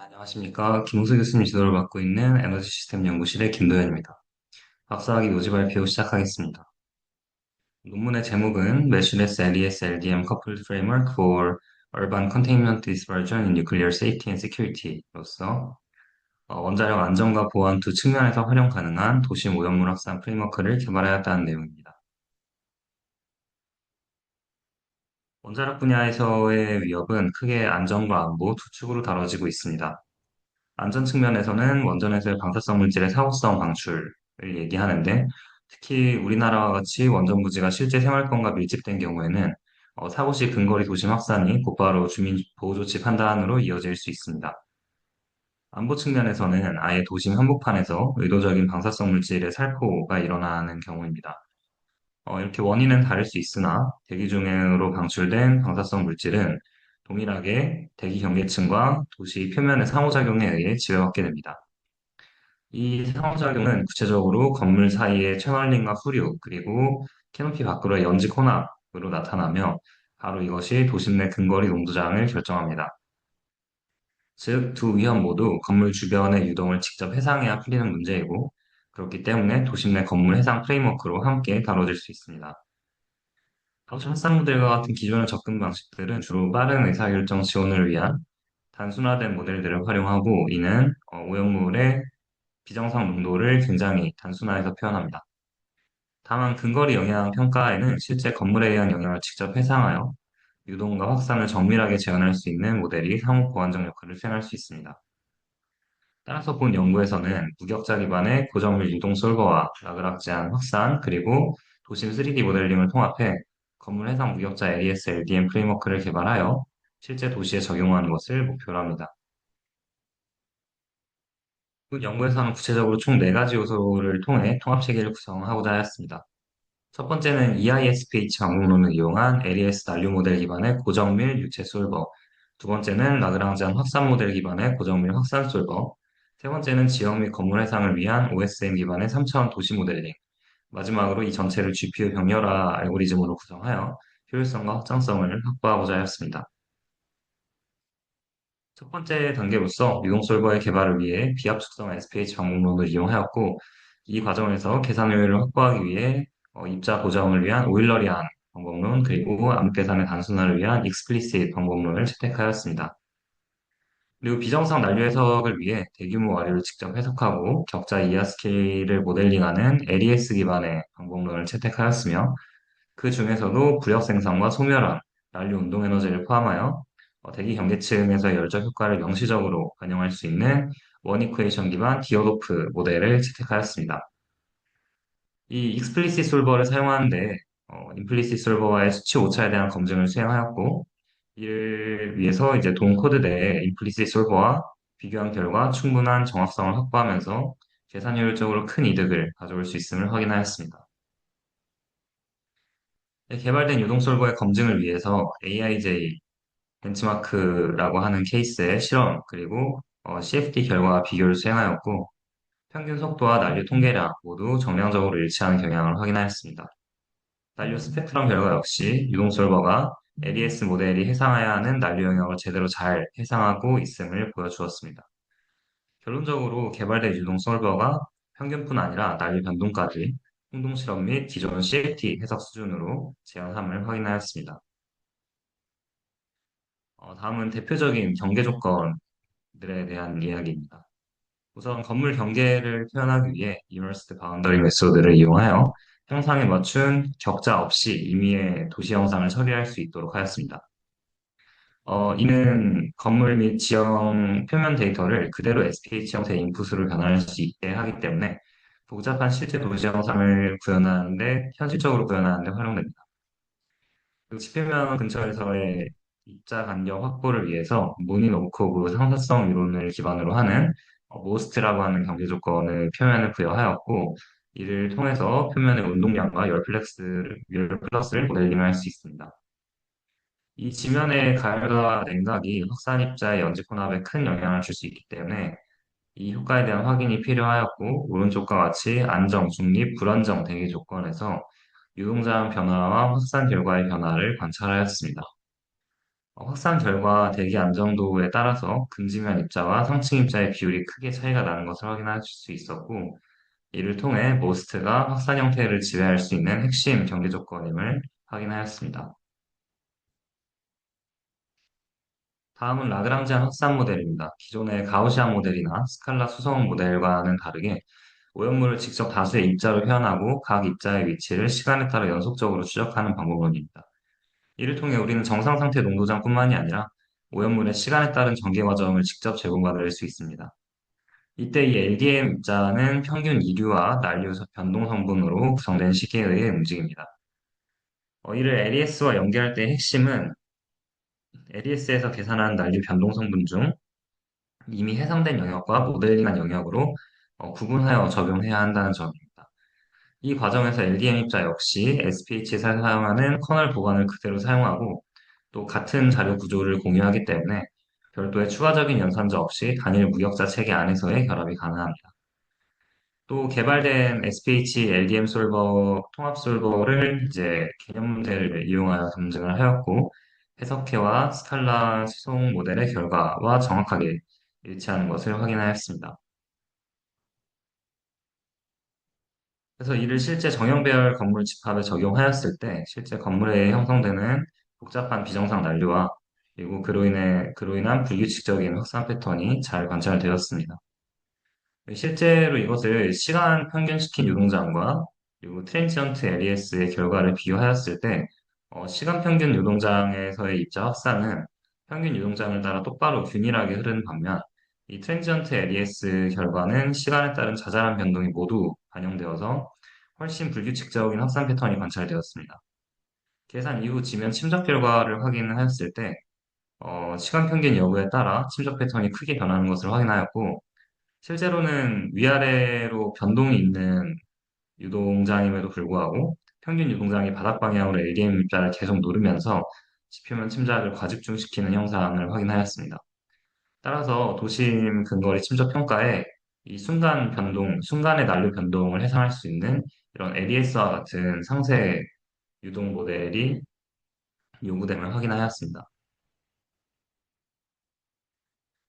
안녕하십니까. 김우수 교수님 지도를 맡고 있는 에너지 시스템 연구실의 김도현입니다. 박사학위 노지 발표 시작하겠습니다. 논문의 제목은 Meshless LES LDM Coupled Framework for Urban Containment Dispersion in Nuclear Safety and Security로서 원자력 안전과 보안 두 측면에서 활용 가능한 도심 오염물 확산 프레임워크를 개발하였다는 내용입니다. 원자력 분야에서의 위협은 크게 안전과 안보 두 축으로 다뤄지고 있습니다. 안전 측면에서는 원전에서의 방사성 물질의 사고성 방출을 얘기하는데, 특히 우리나라와 같이 원전 부지가 실제 생활권과 밀집된 경우에는 사고 시 근거리 도심 확산이 곧바로 주민 보호 조치 판단으로 이어질 수 있습니다. 안보 측면에서는 아예 도심 한복판에서 의도적인 방사성 물질의 살포가 일어나는 경우입니다. 이렇게 원인은 다를 수 있으나 대기 중으로 방출된 방사성 물질은 동일하게 대기 경계층과 도시 표면의 상호작용에 의해 지배받게 됩니다. 이 상호작용은 구체적으로 건물 사이의 최말림과 후류, 그리고 캐노피 밖으로의 연직 혼합으로 나타나며 바로 이것이 도심 내 근거리 농도장을 결정합니다. 즉, 두 위험 모두 건물 주변의 유동을 직접 해상해야 풀리는 문제이고, 그렇기 때문에 도심 내 건물 해상 프레임워크로 함께 다뤄질 수 있습니다. 가우스 합산 모델과 같은 기존의 접근 방식들은 주로 빠른 의사결정 지원을 위한 단순화된 모델들을 활용하고, 이는 오염물의 비정상 농도를 굉장히 단순화해서 표현합니다. 다만 근거리 영향 평가에는 실제 건물에 의한 영향을 직접 해상하여 유동과 확산을 정밀하게 재현할 수 있는 모델이 상호 보완적 역할을 수행할 수 있습니다. 따라서 본 연구에서는 무격자 기반의 고정밀 유동 솔버와 라그랑지안 확산, 그리고 도심 3D 모델링을 통합해 건물 해상 무격자 AES LDM 프레임워크를 개발하여 실제 도시에 적용하는 것을 목표로 합니다. 그 연구에서는 구체적으로 총 4가지 요소를 통해 통합 체계를 구성하고자 하였습니다. 첫 번째는 EISPH 방법론을 이용한 LES 난류 모델 기반의 고정밀 유체 솔버, 두 번째는 라그랑지안 확산 모델 기반의 고정밀 확산 솔버, 세 번째는 지역 및 건물 해상을 위한 OSM 기반의 3차원 도시 모델링, 마지막으로 이 전체를 GPU 병렬화 알고리즘으로 구성하여 효율성과 확장성을 확보하고자 하였습니다. 첫 번째 단계로서 유동 솔버의 개발을 위해 비압축성 SPH 방법론을 이용하였고, 이 과정에서 계산 효율을 확보하기 위해 입자 고정을 위한 오일러리안 방법론, 그리고 암흑 계산의 단순화를 위한 익스플리시트 방법론을 채택하였습니다. 그리고 비정상 난류 해석을 위해 대규모 와류를 직접 해석하고 격자 이하 스케일을 모델링하는 LES 기반의 방법론을 채택하였으며, 그 중에서도 부력 생성과 소멸함, 난류 운동 에너지를 포함하여 대기 경계층에서 열적 효과를 명시적으로 반영할 수 있는 원 이퀘이션 기반 디오도프 모델을 채택하였습니다. 이 익스플리시트 솔버를 사용하는데 임플리시트 솔버와의 수치 오차에 대한 검증을 수행하였고, 이를 위해서 이제 동 코드 내에 임플리시트 솔버와 비교한 결과 충분한 정확성을 확보하면서 계산 효율적으로 큰 이득을 가져올 수 있음을 확인하였습니다. 개발된 유동 솔버의 검증을 위해서 AIJ 벤치마크라고 하는 케이스의 실험, 그리고 CFD 결과 비교를 수행하였고, 평균 속도와 난류 통계량 모두 정량적으로 일치하는 경향을 확인하였습니다. 난류 스펙트럼 결과 역시 유동 솔버가 LES 모델이 해상해야 하는 난류 영역을 제대로 잘 해상하고 있음을 보여주었습니다. 결론적으로 개발된 유동 솔버가 평균뿐 아니라 난류 변동까지 행동 실험 및 기존 CFD 해석 수준으로 재현함을 확인하였습니다. 다음은 대표적인 경계 조건들에 대한 이야기입니다. 우선 건물 경계를 표현하기 위해 Immersed Boundary 메소드를 이용하여 형상에 맞춘 격자 없이 임의의 도시 형상을 처리할 수 있도록 하였습니다. 이는 건물 및 지형 표면 데이터를 그대로 SPH 형태의 인풋으로 변환할 수 있게 하기 때문에 복잡한 실제 도시 형상을 구현하는데, 현실적으로 구현하는데 활용됩니다. 그리고 지표면 근처에서의 입자 간격 확보를 위해서 모니노브코브 상사성 이론을 기반으로 하는 모스트라고 하는 경계 조건을 표면에 부여하였고, 이를 통해서 표면의 운동량과 열 플러스를 모델링할 수 있습니다. 이 지면의 가열과 냉각이 확산 입자의 연직 혼합에 큰 영향을 줄 수 있기 때문에 이 효과에 대한 확인이 필요하였고, 오른쪽과 같이 안정, 중립, 불안정 대기 조건에서 유동자항 변화와 확산 결과의 변화를 관찰하였습니다. 확산 결과 대기 안정도에 따라서 금지면 입자와 상층 입자의 비율이 크게 차이가 나는 것을 확인할 수 있었고, 이를 통해 모스트가 확산 형태를 지배할 수 있는 핵심 경계 조건임을 확인하였습니다. 다음은 라그랑지안 확산 모델입니다. 기존의 가우시안 모델이나 스칼라 수성 모델과는 다르게 오염물을 직접 다수의 입자로 표현하고 각 입자의 위치를 시간에 따라 연속적으로 추적하는 방법론입니다. 이를 통해 우리는 정상 상태 농도장뿐만이 아니라 오염물의 시간에 따른 전개 과정을 직접 제공받을 수 있습니다. 이때 이 LDM 입자는 평균 이류와 난류 변동 성분으로 구성된 시계에 의해 움직입니다. 이를 LES와 연계할 때의 핵심은 LES에서 계산한 난류 변동 성분 중 이미 해상된 영역과 모델링한 영역으로 구분하여 적용해야 한다는 점입니다. 이 과정에서 LDM 입자 역시 SPH에서 사용하는 커널 보관을 그대로 사용하고 또 같은 자료 구조를 공유하기 때문에 별도의 추가적인 연산자 없이 단일 무역자 체계 안에서의 결합이 가능합니다. 또 개발된 SPH LDM 솔버, 통합 솔버를 이제 개념 문제를 이용하여 검증을 하였고 해석해와 스칼라 수송 모델의 결과와 정확하게 일치하는 것을 확인하였습니다. 그래서 이를 실제 정형배열 건물 집합에 적용하였을 때 실제 건물에 형성되는 복잡한 비정상 난류와 그리고 그로 인한 불규칙적인 확산 패턴이 잘 관찰되었습니다. 실제로 이것을 시간 평균시킨 유동장과 그리고 트랜지언트 LES의 결과를 비교하였을 때 시간 평균 유동장에서의 입자 확산은 평균 유동장을 따라 똑바로 균일하게 흐르는 반면 이 트랜지언트 LES 결과는 시간에 따른 자잘한 변동이 모두 반영되어서 훨씬 불규칙적인 확산 패턴이 관찰되었습니다. 계산 이후 지면 침적 결과를 확인하였을 때 시간 평균 여부에 따라 침적 패턴이 크게 변하는 것을 확인하였고 실제로는 위아래로 변동이 있는 유동장임에도 불구하고 평균 유동장이 바닥 방향으로 LDM 입자를 계속 누르면서 지표면 침작을 과집중시키는 현상을 확인하였습니다. 따라서 도심 근거리 침적 평가에 이 순간 변동, 순간의 난류 변동을 해상할 수 있는 이런 ADS와 같은 상세 유동 모델이 요구됨을 확인하였습니다.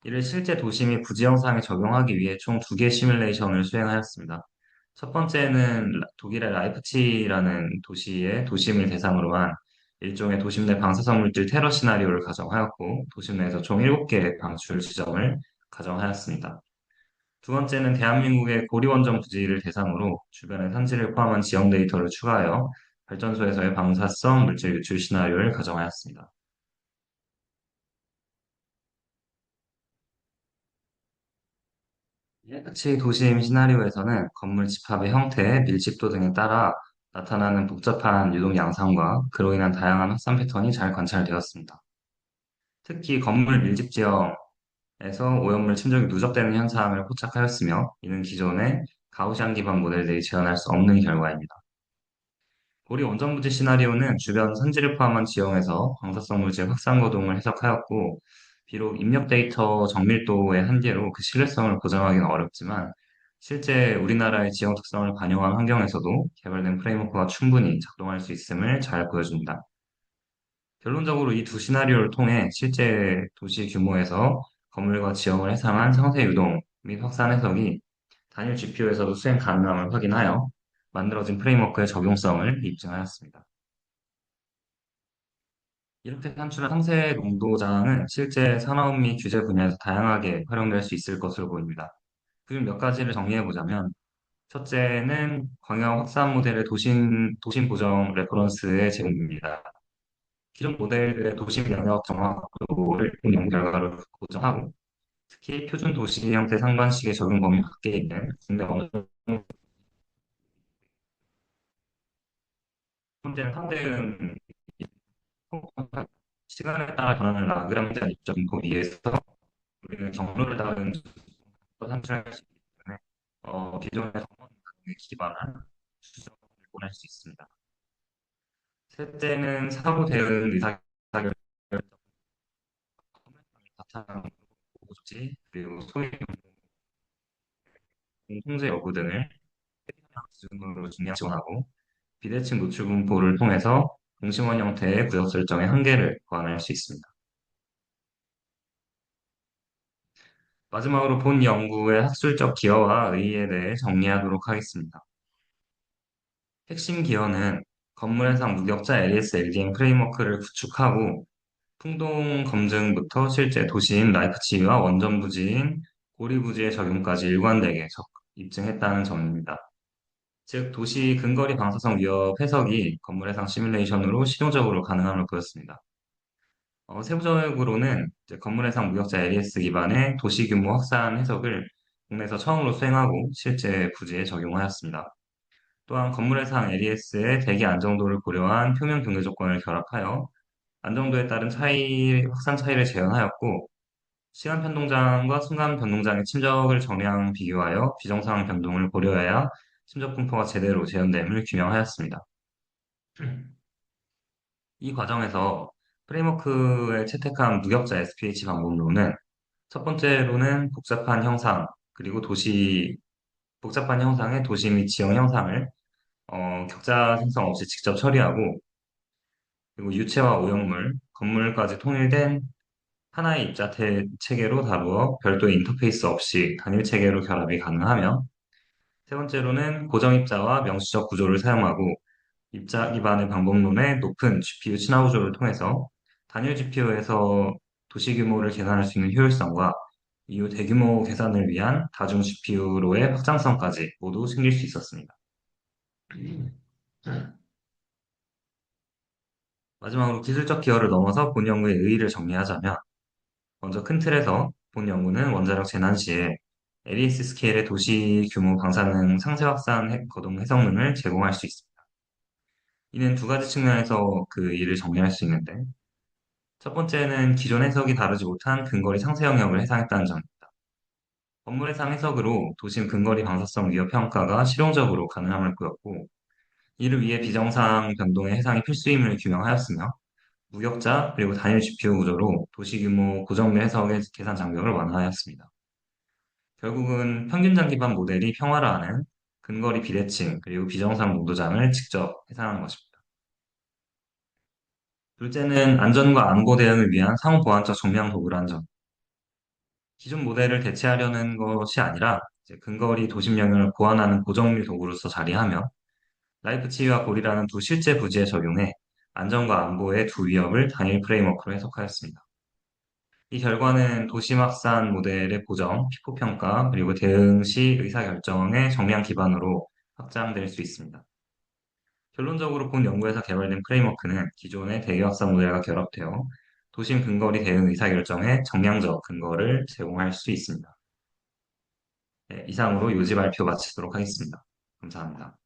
이를 실제 도심이 부지 영상에 적용하기 위해 총 두 개의 시뮬레이션을 수행하였습니다. 첫 번째는 독일의 라이프치히라는 도시의 도심을 대상으로 한 일종의 도심 내 방사성 물질 테러 시나리오를 가정하였고, 도심 내에서 총 7개의 방출 지점을 가정하였습니다. 두 번째는 대한민국의 고리원전 부지를 대상으로 주변의 산지를 포함한 지형 데이터를 추가하여 발전소에서의 방사성 물질 유출 시나리오를 가정하였습니다. 같이 도심 시나리오에서는 건물 집합의 형태, 밀집도 등에 따라 나타나는 복잡한 유동 양상과 그로 인한 다양한 확산 패턴이 잘 관찰되었습니다. 특히 건물 밀집 지형에서 오염물 침적이 누적되는 현상을 포착하였으며, 이는 기존의 가우시안 기반 모델들이 재현할 수 없는 결과입니다. 고리 원전 부지 시나리오는 주변 산지를 포함한 지형에서 방사성 물질 확산 거동을 해석하였고, 비록 입력 데이터 정밀도의 한계로 그 신뢰성을 보장하기는 어렵지만, 실제 우리나라의 지형 특성을 반영한 환경에서도 개발된 프레임워크가 충분히 작동할 수 있음을 잘 보여줍니다. 결론적으로 이 두 시나리오를 통해 실제 도시 규모에서 건물과 지형을 해상한 상세 유동 및 확산 해석이 단일 GPU에서도 수행 가능함을 확인하여 만들어진 프레임워크의 적용성을 입증하였습니다. 이렇게 산출한 상세 농도장은 실제 산업 및 규제 분야에서 다양하게 활용될 수 있을 것으로 보입니다. 그중 몇 가지를 정리해 보자면, 첫째는 광역 확산 모델의 도심 보정 레퍼런스의 제공입니다. 기존 모델의 도심 영역 정확도를 연구 결과로 고정하고, 특히 표준 도시 형태 상반식의 적용 범위 밖에 있는 국내 어느 정도 문제는 상대는 시간에 따라 변하는 라그랑지안 입점 고리에서 우리는 경로를 다른 산출할 수 있기 때문에 기존의 정보에 기반한 수정을 보낼 수 있습니다. 셋째는 사고 대응 의사결정 바탕 보고 조치 그리고 소위 통제 여부 등을 기준으로 중량 지원하고 비대칭 노출 분포를 통해서 동심원 형태의 구역 설정의 한계를 보완할 수 있습니다. 마지막으로 본 연구의 학술적 기여와 의의에 대해 정리하도록 하겠습니다. 핵심 기여는 건물 해상 무격자 LES LDM 프레임워크를 구축하고 풍동 검증부터 실제 도시인 라이프치히와 원전 부지인 고리 부지의 적용까지 일관되게 입증했다는 점입니다. 즉, 도시 근거리 방사성 위협 해석이 건물 해상 시뮬레이션으로 실용적으로 가능함을 보였습니다. 세부적으로는 이제 건물 해상 무격자 LES 기반의 도시 규모 확산 해석을 국내에서 처음으로 수행하고 실제 부지에 적용하였습니다. 또한 건물 해상 LES의 대기 안정도를 고려한 표면 경계 조건을 결합하여 안정도에 따른 확산 차이를 재현하였고, 시간 변동장과 순간 변동장의 침적을 정량 비교하여 비정상 변동을 고려해야 침적 분포가 제대로 재현됨을 규명하였습니다. 이 과정에서 프레임워크에 채택한 무격자 SPH 방법론은 첫 번째로는 복잡한 형상의 도시 및 지형 형상을 격자 생성 없이 직접 처리하고, 그리고 유체와 오형물, 건물까지 통일된 하나의 체계로 다루어 별도의 인터페이스 없이 단일 체계로 결합이 가능하며, 세 번째로는 고정 입자와 명시적 구조를 사용하고 입자 기반의 방법론의 높은 GPU 친화 구조를 통해서 단일 GPU에서 도시 규모를 계산할 수 있는 효율성과 이후 대규모 계산을 위한 다중 GPU로의 확장성까지 모두 챙길 수 있었습니다. 마지막으로 기술적 기여를 넘어서 본 연구의 의의를 정리하자면, 먼저 큰 틀에서 본 연구는 원자력 재난 시에 LES 스케일의 도시 규모 방사능 상세 확산 거동 해석능을 제공할 수 있습니다. 이는 두 가지 측면에서 그 일을 정리할 수 있는데, 첫 번째는 기존 해석이 다루지 못한 근거리 상세 영역을 해상했다는 점입니다. 건물 해상 해석으로 도심 근거리 방사성 위협 평가가 실용적으로 가능함을 보였고, 이를 위해 비정상 변동의 해상이 필수임을 규명하였으며, 무격자 그리고 단일 GPU 구조로 도시 규모 고정비 해석의 계산 장벽을 완화하였습니다. 결국은 평균장 기반 모델이 평화라는 근거리 비대칭 그리고 비정상 농도장을 직접 해상한 것입니다. 둘째는 안전과 안보 대응을 위한 상호 보완적 정량 도구라는 점. 기존 모델을 대체하려는 것이 아니라 이제 근거리 도심 영역을 보완하는 고정밀 도구로서 자리하며 라이프치히와 고리라는 두 실제 부지에 적용해 안전과 안보의 두 위협을 단일 프레임워크로 해석하였습니다. 이 결과는 도심 확산 모델의 보정, 피포 평가, 그리고 대응 시 의사결정의 정량 기반으로 확장될 수 있습니다. 결론적으로 본 연구에서 개발된 프레임워크는 기존의 대기 확산 모델과 결합되어 도심 근거리 대응 의사결정에 정량적 근거를 제공할 수 있습니다. 네, 이상으로 요지 발표 마치도록 하겠습니다. 감사합니다.